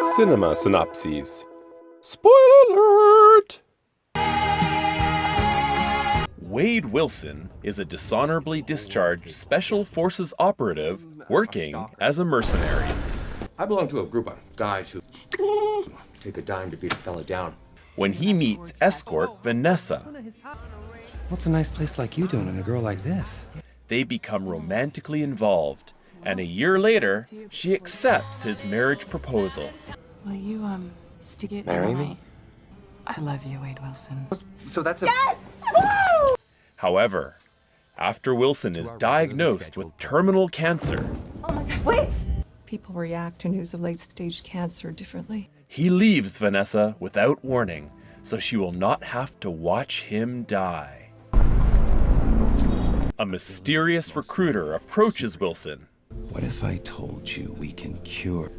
CinemaSynopses. Spoiler alert! Wade Wilson is a dishonorably discharged Special Forces operative working as a mercenary. I belong to a group of guys who take a dime to beat a fella down. When he meets escort Vanessa, What's a nice place like you doing and a girl like this? they become romantically involved, and a year later, she accepts his marriage proposal. Will you, stick it Marry in me? I love you, Wade Wilson. So that's a... However, after Wilson is diagnosed with terminal cancer, People react to news of late-stage cancer differently. he leaves Vanessa without warning, so she will not have to watch him die. A mysterious recruiter approaches Wilson. What if I told you we can cure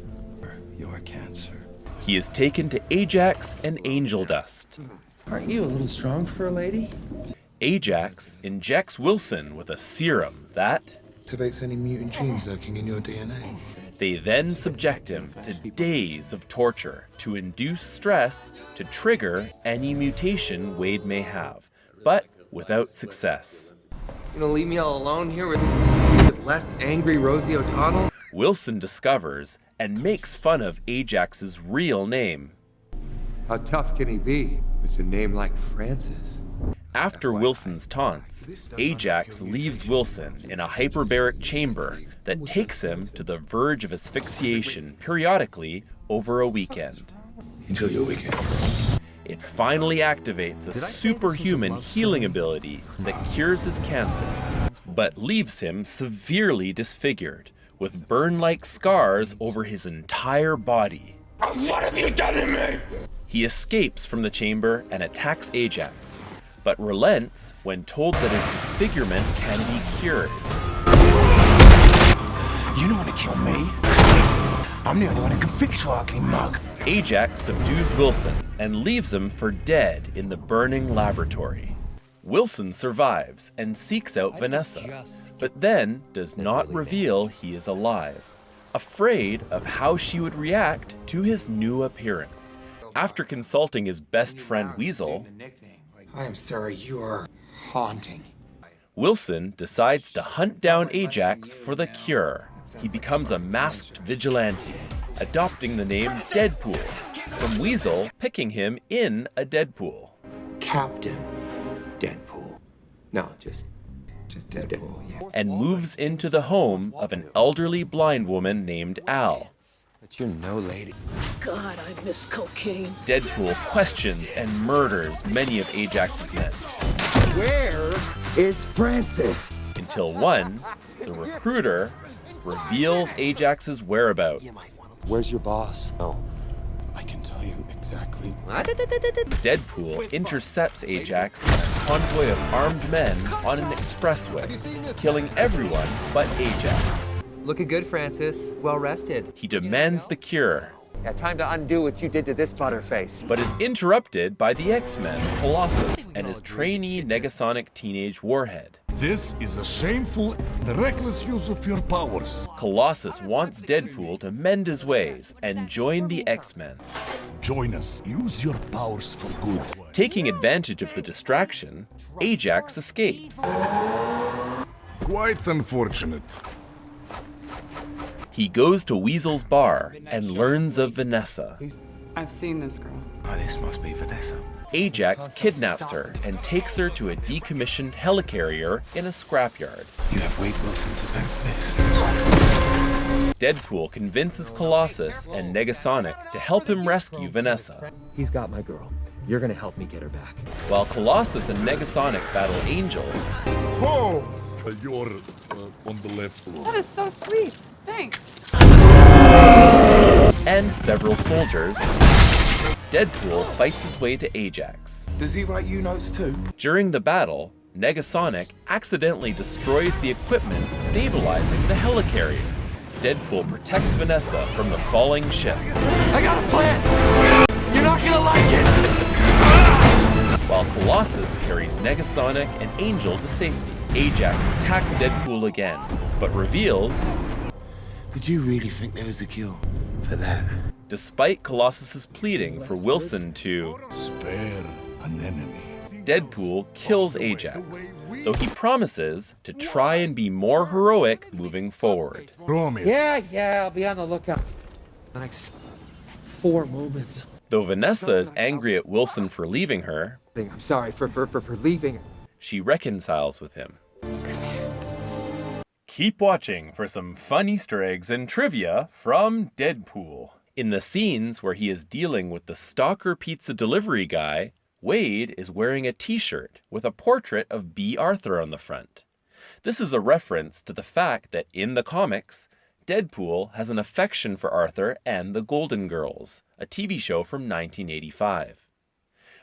your cancer? He is taken to Ajax and Angel Dust. Aren't you a little strong for a lady? Ajax injects Wilson with a serum that Activates any mutant genes lurking in your DNA. they then subject him to days of torture to induce stress to trigger any mutation Wade may have, but without success. You gonna leave me all alone here with less angry Rosie O'Donnell? Wilson discovers and makes fun of Ajax's real name. How tough can he be with a name like Francis? After Wilson's taunts, Ajax leaves Wilson in a hyperbaric chamber that takes him to the verge of asphyxiation periodically over a weekend. Enjoy your weekend. It finally activates a superhuman healing ability that cures his cancer, but leaves him severely disfigured, with burn-like scars over his entire body. What have you done to me? He escapes from the chamber and attacks Ajax, but relents when told that his disfigurement can be cured. You don't want to kill me. I'm the only one who can fix your ugly mug. Ajax subdues Wilson and leaves him for dead in the burning laboratory. Wilson survives and seeks out Vanessa, but then does not reveal he is alive, afraid of how she would react to his new appearance. After consulting his best friend Weasel, I am sorry, you are haunting. Wilson decides to hunt down Ajax for the cure. He becomes a masked vigilante, adopting the name Deadpool, from Weasel picking him in a Deadpool. Captain Deadpool. No, just Deadpool. Yeah. And moves into the home of an elderly blind woman named Al. But you're no lady. God, I miss cocaine. Deadpool questions and murders many of Ajax's men, Where is Francis? until one, the recruiter, reveals Ajax's whereabouts. Where's your boss? Oh, I can tell you exactly. Deadpool intercepts Ajax in a convoy of armed men on an expressway, killing everyone but Ajax. Looking good, Francis. Well rested. He demands the cure, Yeah, time to undo what you did to this butterface. but is interrupted by the X-Men, Colossus, and his trainee Negasonic teenage warhead. This is a shameful and reckless use of your powers. Colossus wants Deadpool to mend his ways and join the X-Men. Join us. Use your powers for good. Taking advantage of the distraction, Ajax escapes. Quite unfortunate. He goes to Weasel's bar and learns of Vanessa. I've seen this girl. Oh, this must be Vanessa. Ajax kidnaps her and takes her to a decommissioned helicarrier in a scrapyard. You have Wade Wilson to thank for this. Deadpool convinces Colossus and Negasonic to help him rescue Vanessa, He's got my girl. You're gonna help me get her back. while Colossus and Negasonic battle Angel. Oh! You're on the left. That is so sweet. Thanks. And several soldiers. Deadpool fights his way to Ajax. Does he write you notes too? During the battle, Negasonic accidentally destroys the equipment stabilizing the helicarrier. Deadpool protects Vanessa from the falling ship, I got a plan! You're not gonna like it! while Colossus carries Negasonic and Angel to safety. Ajax attacks Deadpool again, but reveals Did you really think there was a cure for that? despite Colossus's pleading for Wilson to Spare an enemy. Deadpool kills Ajax, though he promises to try and be more heroic moving forward. Promise. Yeah, I'll be on the lookout. The next 4 moments. Though Vanessa is angry at Wilson for leaving her, I'm sorry for leaving. she reconciles with him. Keep watching for some fun Easter eggs and trivia from Deadpool. In the scenes where he is dealing with the stalker pizza delivery guy, Wade is wearing a t-shirt with a portrait of B. Arthur on the front. This is a reference to the fact that in the comics, Deadpool has an affection for Arthur and the Golden Girls, a TV show from 1985.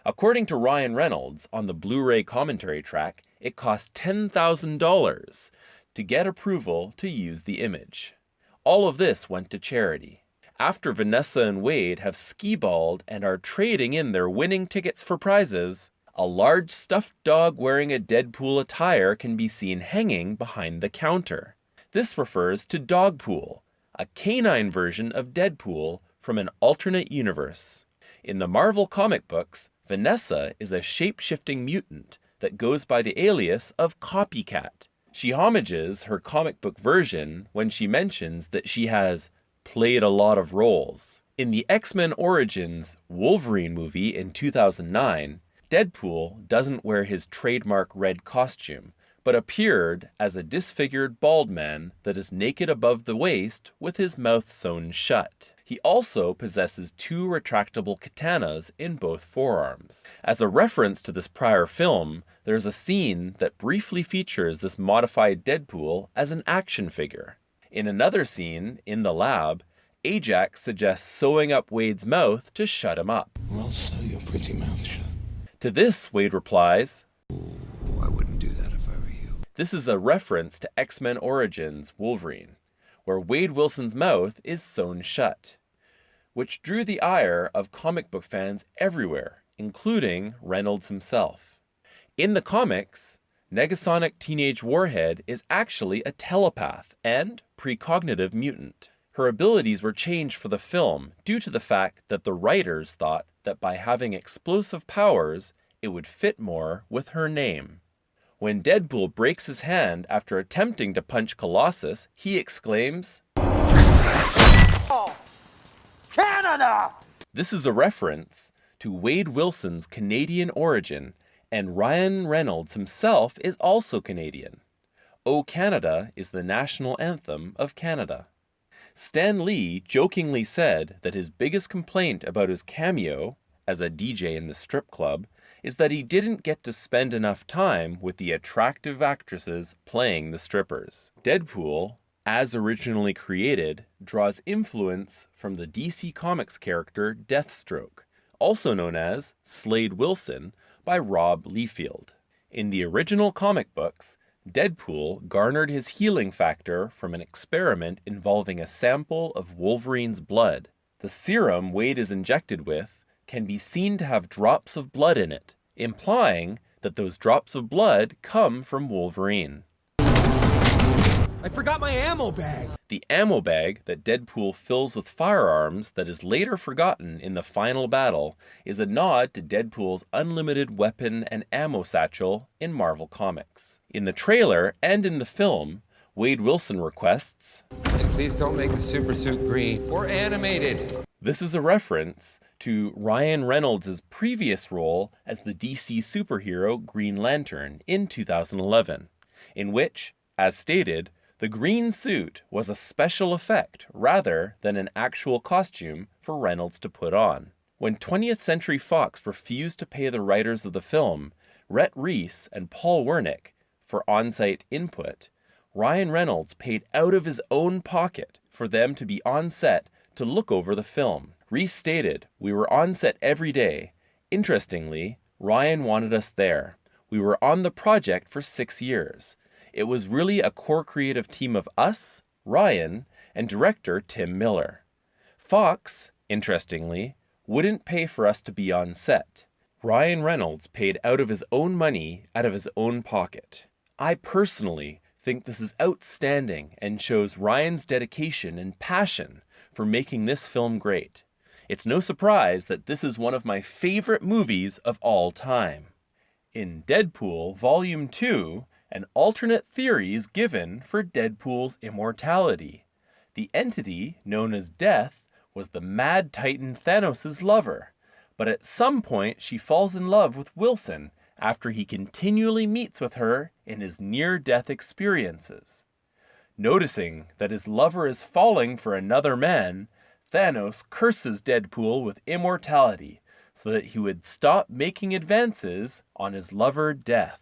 According to Ryan Reynolds on the Blu-ray commentary track, it cost $10,000 to get approval to use the image. All of this went to charity. After Vanessa and Wade have skee-balled and are trading in their winning tickets for prizes, a large stuffed dog wearing a Deadpool attire can be seen hanging behind the counter. This refers to Dogpool, a canine version of Deadpool from an alternate universe. In the Marvel comic books, Vanessa is a shape-shifting mutant that goes by the alias of Copycat. She homages her comic book version when she mentions that she has played a lot of roles. In the X-Men Origins Wolverine movie in 2009, Deadpool doesn't wear his trademark red costume, but appeared as a disfigured bald man that is naked above the waist with his mouth sewn shut. He also possesses 2 retractable katanas in both forearms. As a reference to this prior film, there's a scene that briefly features this modified Deadpool as an action figure. In another scene, in the lab, Ajax suggests sewing up Wade's mouth to shut him up. Well, sew your pretty mouth shut. To this, Wade replies, Oh, I wouldn't do that if I were you. This is a reference to X-Men Origins Wolverine, where Wade Wilson's mouth is sewn shut, which drew the ire of comic book fans everywhere, including Reynolds himself. In the comics, Negasonic Teenage Warhead is actually a telepath and precognitive mutant. Her abilities were changed for the film due to the fact that the writers thought that by having explosive powers, it would fit more with her name. When Deadpool breaks his hand after attempting to punch Colossus, he exclaims, Canada! This is a reference to Wade Wilson's Canadian origin, and Ryan Reynolds himself is also Canadian. O Canada is the national anthem of Canada. Stan Lee jokingly said that his biggest complaint about his cameo as a DJ in the strip club is that he didn't get to spend enough time with the attractive actresses playing the strippers. Deadpool, as originally created, draws influence from the DC Comics character Deathstroke, also known as Slade Wilson, by Rob Liefeld. In the original comic books, Deadpool garnered his healing factor from an experiment involving a sample of Wolverine's blood. The serum Wade is injected with can be seen to have drops of blood in it, implying that those drops of blood come from Wolverine. I forgot my ammo bag. The ammo bag that Deadpool fills with firearms that is later forgotten in the final battle is a nod to Deadpool's unlimited weapon and ammo satchel in Marvel Comics. In the trailer and in the film, Wade Wilson requests, And please don't make the super suit green or animated. This is a reference to Ryan Reynolds' previous role as the DC superhero Green Lantern in 2011, in which, as stated, the green suit was a special effect rather than an actual costume for Reynolds to put on. When 20th Century Fox refused to pay the writers of the film, Rhett Reese and Paul Wernick, for on-site input, Ryan Reynolds paid out of his own pocket for them to be on set to look over the film. Reese stated, "We were on set every day. Interestingly, Ryan wanted us there. We were on the project for 6 years. It was really a core creative team of us, Ryan, and director Tim Miller. Fox, interestingly, wouldn't pay for us to be on set. Ryan Reynolds paid out of his own money, out of his own pocket. I personally think this is outstanding and shows Ryan's dedication and passion for making this film great. It's no surprise that this is one of my favorite movies of all time. In Deadpool Volume 2, an alternate theory is given for Deadpool's immortality. The entity, known as Death, was the Mad Titan Thanos' lover, but at some point she falls in love with Wilson after he continually meets with her in his near-death experiences. Noticing that his lover is falling for another man, Thanos curses Deadpool with immortality so that he would stop making advances on his lover Death.